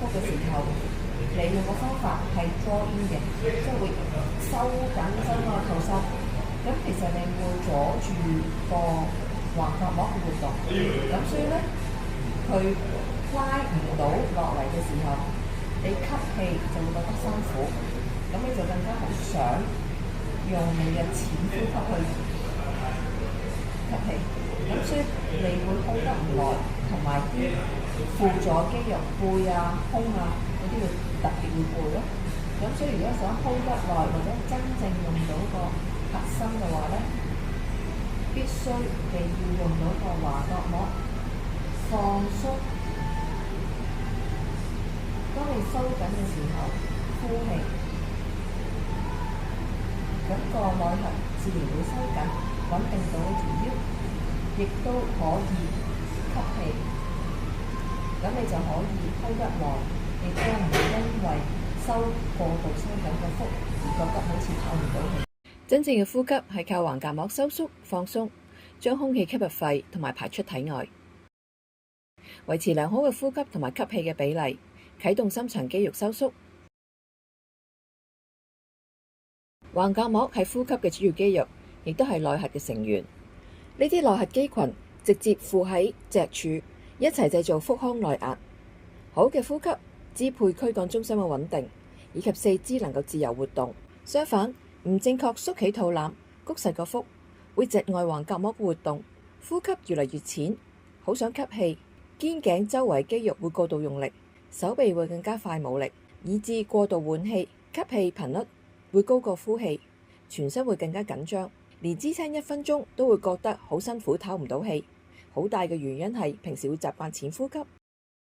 腹嘅時候，你用個方法係 draw in 嘅，即係會收緊身個肚收。咁其實你會阻住個橫膈膜嘅活動，咁所以咧佢拉唔到落嚟嘅時候，你吸氣就會覺得辛苦，咁你就更加好想用你嘅淺呼吸去吸氣，咁所以你會 hold 得唔耐，同埋啲輔助肌肉背啊、胸啊嗰啲會特別會攰咯。咁所以如果想 hold 得耐或者真正用到個核心嘅話咧，必須你要用到個橫膈膜放鬆。當你收緊嘅時候，呼氣，咁個內核自然會收緊，穩定到你條腰，亦都可以吸氣，咁你就可以 hold 得耐，亦都唔會因為過度收緊個腹而覺得好似透唔到氣。真正嘅呼吸係靠橫膈膜收縮放鬆，將空氣吸入肺同埋排出體外，維持良好嘅呼吸同埋吸氣嘅比例，啟動深層肌肉收縮。橫膈膜係呼吸嘅主要肌肉，亦都係內核嘅成員。呢啲內核肌群直接附喺脊柱，一齊製造腹腔內壓。好嘅呼吸支配軀幹中心嘅穩定，以及四肢能夠自由活動。相反，唔正確縮起肚腩、谷實個腹，會窒礙橫膈膜嘅活動，呼吸越嚟越淺，好想吸氣，肩頸周圍肌肉會過度用力，手臂會更加快冇力，以致過度換氣，吸氣頻率會高過呼氣，全身會更加緊張，連支撐1分鐘都會覺得好辛苦，唞唔到氣。好大嘅原因係平時會習慣淺呼吸。